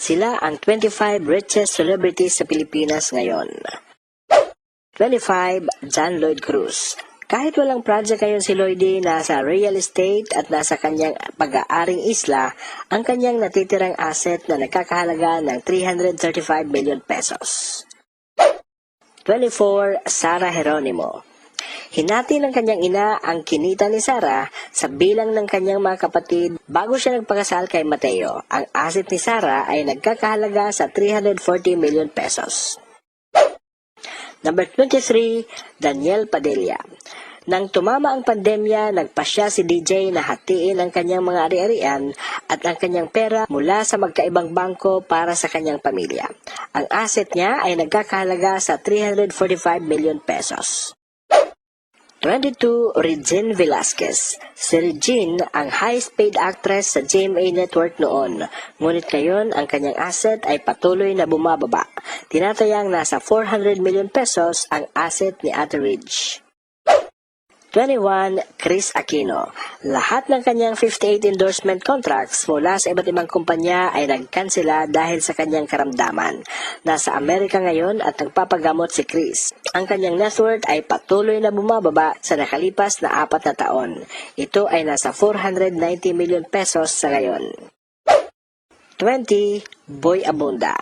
Sila ang 25 richest celebrities sa Pilipinas ngayon. 25. John Lloyd Cruz. Kahit walang project ngayon si Lloydie, nasa real estate at nasa kanyang pag-aaring isla, ang kanyang natitirang asset na nagkakahalaga ng 335 million pesos. 24. Sara Geronimo. Hinati ng kanyang ina ang kinita ni Sara sa bilang ng kanyang mga kapatid bago siya nagpakasal kay Mateo. Ang asset ni Sara ay nagkakahalaga sa 340 million pesos. Number 23, Daniel Padilla. Nang tumama ang pandemya, nagpasya si DJ na hatiin ang kanyang mga ari-arian at ang kanyang pera mula sa magkaibang bangko para sa kanyang pamilya. Ang asset niya ay nagkakahalaga sa 345 million pesos. 22. Regine Velasquez. Si Regine ang highest paid actress sa GMA Network noon. Ngunit ngayon, ang kanyang asset ay patuloy na bumababa. Tinatayang nasa 400 million pesos ang asset ni Ate Ridge. 21. Chris Aquino. Lahat ng kanyang 58 endorsement contracts mula sa iba't ibang kumpanya ay nagkansela dahil sa kanyang karamdaman. Nasa Amerika ngayon at nagpapagamot si Chris. Ang kanyang net worth ay patuloy na bumababa sa nakalipas na 4 na taon. Ito ay nasa 490 million pesos sa ngayon. 20. Boy Abunda.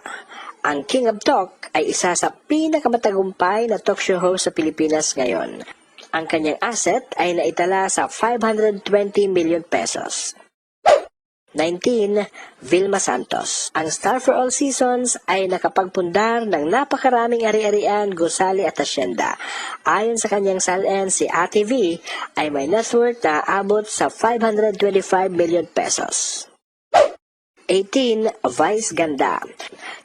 Ang King of Talk ay isa sa pinakamatagumpay na talk show host sa Pilipinas ngayon. Ang kanyang asset ay naitala sa 520 million pesos. 19. Vilma Santos. Ang star for all seasons ay nakapagpundar ng napakaraming ari-arian, gusali at asyenda. Ayon sa kanyang salin, si Ate V ay may net worth na abot sa 525 million pesos. 18. Vice Ganda.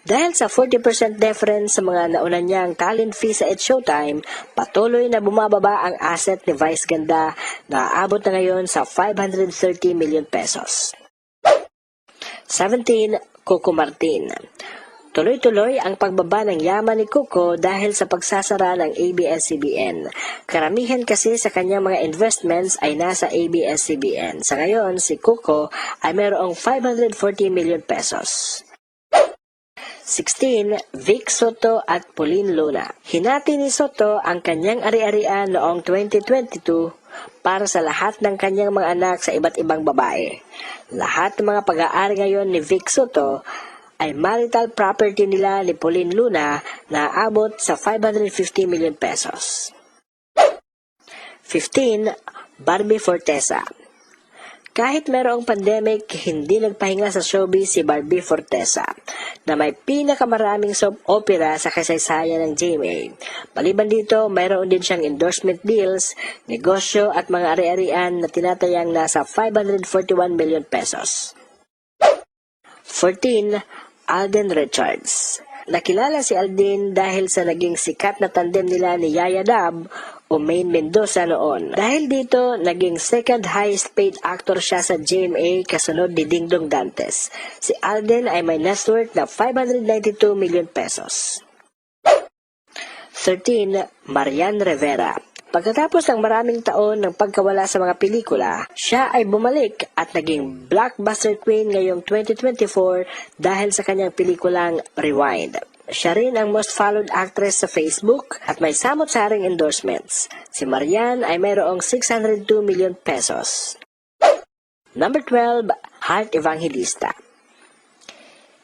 Dahil sa 40% difference sa mga nauna niyang talent fee sa It's Showtime, patuloy na bumababa ang asset ni Vice Ganda na aabot na ngayon sa 530 million pesos. 17. Coco Martin. Tuloy-tuloy ang pagbaba ng yaman ni Coco dahil sa pagsasara ng ABS-CBN. Karamihan kasi sa kanyang mga investments ay nasa ABS-CBN. Sa ngayon, si Coco ay mayroong 540 million pesos. 16. Vic Soto at Pauline Luna. Hinati ni Soto ang kanyang ari-arian noong 2022 para sa lahat ng kanyang mga anak sa iba't ibang babae. Lahat ng mga pag-aari ngayon ni Vic Soto ay marital property nila ni Pauline Luna na aabot sa 550 million pesos. 15. Barbie Fortesa. Kahit mayroong pandemic, hindi nagpahinga sa showbiz si Barbie Fortesa, na may pinakamaraming soap opera sa kasaysayan ng GMA. Maliban dito, mayroon din siyang endorsement deals, negosyo at mga ari-arian na tinatayang nasa 541 million pesos. 14. Alden Richards. Nakilala si Alden dahil sa naging sikat na tandem nila ni Yaya Dab o Maine Mendoza noon. Dahil dito, naging second highest paid actor siya sa GMA kasunod ni Dingdong Dantes. Si Alden ay may net worth na 592 million pesos. 13. Marian Rivera. Pagkatapos ng maraming taon ng pagkawala sa mga pelikula, siya ay bumalik at naging blockbuster queen ngayong 2024 dahil sa kanyang pelikulang Rewind. Siya rin ang most followed actress sa Facebook at may samot-saring endorsements. Si Marian ay mayroong 602 million pesos. Number 12. Heart Evangelista.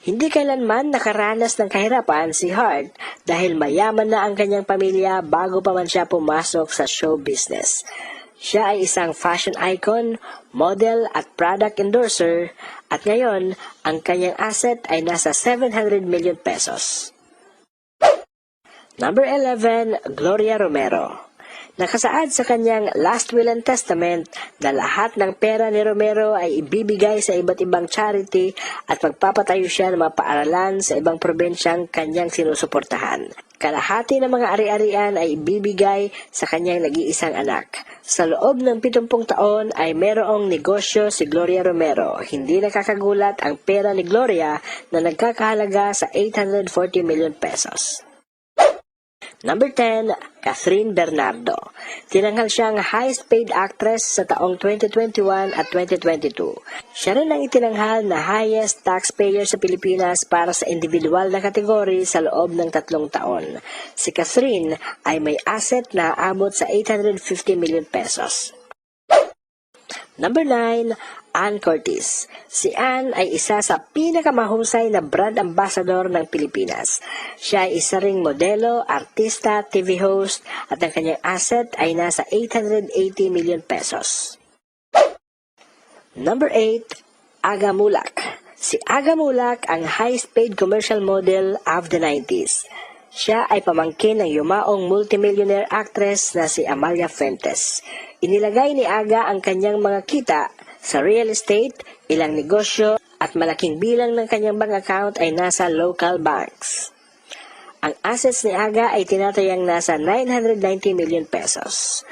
Hindi kailanman nakaranas ng kahirapan si Hart dahil mayaman na ang kanyang pamilya bago pa man siya pumasok sa show business. Siya ay isang fashion icon, model at product endorser at ngayon ang kanyang asset ay nasa 700 million pesos. Number 11. Gloria Romero. Nakasaad sa kanyang Last Will and Testament na lahat ng pera ni Romero ay ibibigay sa iba't ibang charity at magpapatayo siya ng mga paaralan sa ibang probinsyang kanyang sinusuportahan. Kalahati ng mga ari-arian ay ibibigay sa kanyang nag-iisang anak. Sa loob ng 70 taon ay mayroong negosyo si Gloria Romero. Hindi nakakagulat ang pera ni Gloria na nagkakahalaga sa 840 million pesos. Number 10, Catherine Bernardo. Tinanghal siyang highest paid actress sa taong 2021 at 2022. Siya rin ang itinanghal na highest taxpayer sa Pilipinas para sa individual na kategory sa loob ng 3 taon. Si Catherine ay may asset na aabot sa 850 million pesos. Number 9, Ann Curtis. Si Ann ay isa sa pinakamahusay na brand ambassador ng Pilipinas. Siya ay isa ring modelo, artista, TV host at ang kanyang asset ay nasa 880 million pesos. Number 8, Aga Mulak. Si Aga Mulak ang highest paid commercial model of the 90s. Siya ay pamangkin ng yumaong multimillionaire actress na si Amalia Fuentes. Inilagay ni Aga ang kanyang mga kita sa real estate, ilang negosyo at malaking bilang ng kanyang bank account ay nasa local banks. Ang assets ni Aga ay tinatayang nasa 990 million pesos.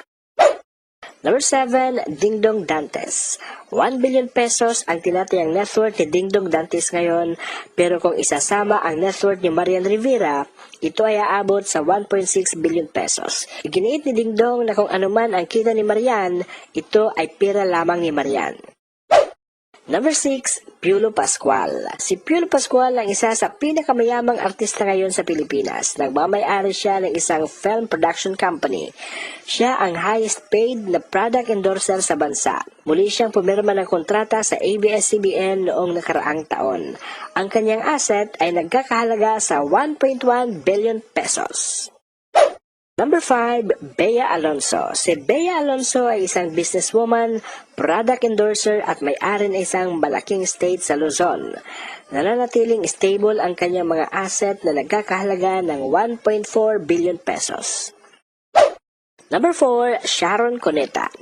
Number 7, Dingdong Dantes. 1 billion pesos ang tinatayang net worth ni Dingdong Dantes ngayon, pero kung isasama ang net worth ni Marian Rivera, ito ay aabot sa 1.6 billion pesos. Iginiit ni Dingdong na kung anuman ang kita ni Marian, ito ay pera lamang ni Marian. Number 6, Piolo Pascual. Si Piolo Pascual ang isa sa pinakamayamang artista ngayon sa Pilipinas. Nagmamay-ari siya ng isang film production company. Siya ang highest paid na product endorser sa bansa. Muli siyang pumirma ng kontrata sa ABS-CBN noong nakaraang taon. Ang kanyang asset ay nagkakahalaga sa 1.1 billion pesos. Number 5, Bea Alonso. Si Bea Alonso ay isang businesswoman, product endorser at may-ari ng isang malaking estate sa Luzon. Nananatiling stable ang kanyang mga asset na nagkakahalaga ng 1.4 billion pesos. Number 4, Sharon Cuneta.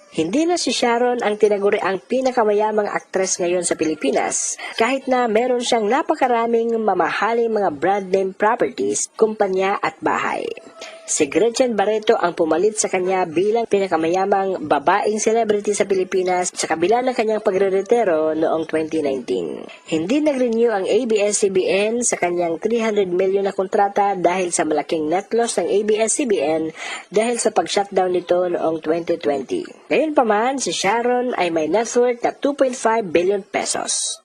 Hindi na si Sharon ang tinaguri ang pinakamayamang aktres ngayon sa Pilipinas, kahit na meron siyang napakaraming mamahaling mga brand name properties, kumpanya at bahay. Si Gretchen Barreto ang pumalit sa kanya bilang pinakamayamang babaeng celebrity sa Pilipinas sa kabila ng kanyang pagre-retiro noong 2019. Hindi nag-renew ang ABS-CBN sa kanyang 300 million na kontrata dahil sa malaking net loss ng ABS-CBN dahil sa pag-shutdown nito noong 2020. Ngayon pa man, si Sharon ay may net worth na 2.5 billion pesos.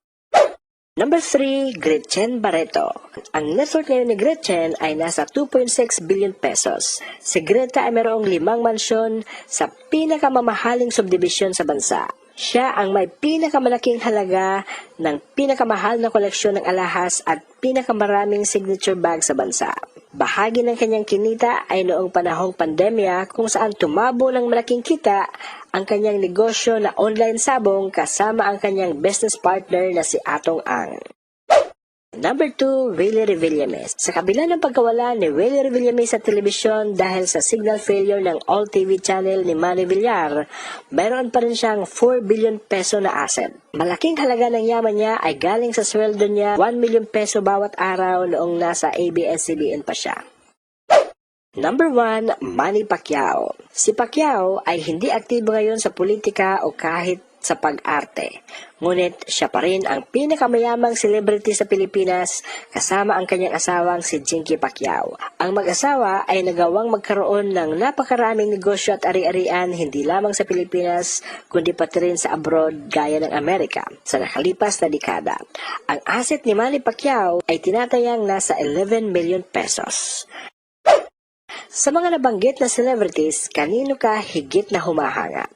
Number 3, Gretchen Barreto. Ang net worth ngayon ni Gretchen ay nasa 2.6 billion pesos. Si Greta ay mayroong 5 mansyon sa pinakamamahaling subdivision sa bansa. Siya ang may pinakamalaking halaga ng pinakamahal na koleksyon ng alahas at pinakamaraming signature bag sa bansa. Bahagi ng kanyang kinita ay noong panahong pandemya kung saan tumabo ng malaking kita ang kanyang negosyo na online sabong kasama ang kanyang business partner na si Atong Ang. Number 2, Willie Revillames. Sa kabila ng pagkawala ni Willie Revillames sa telebisyon dahil sa signal failure ng All TV channel ni Manny Villar, mayroon pa rin siyang 4 billion peso na asset. Malaking halaga ng yaman niya ay galing sa sweldo niya 1 million peso bawat araw noong nasa ABS-CBN pa siya. Number 1, Manny Pacquiao. Si Pacquiao ay hindi aktibo ngayon sa politika o kahit sa pag-arte. Ngunit siya pa rin ang pinakamayamang celebrity sa Pilipinas kasama ang kanyang asawang si Jinky Pacquiao. Ang mag-asawa ay nagawang magkaroon ng napakaraming negosyo at ari-arian hindi lamang sa Pilipinas kundi pati rin sa abroad gaya ng Amerika sa nakalipas na dekada. Ang asset ni Manny Pacquiao ay tinatayang nasa 11 million pesos. Sa mga nabanggit na celebrities, kanino ka higit na humahanga?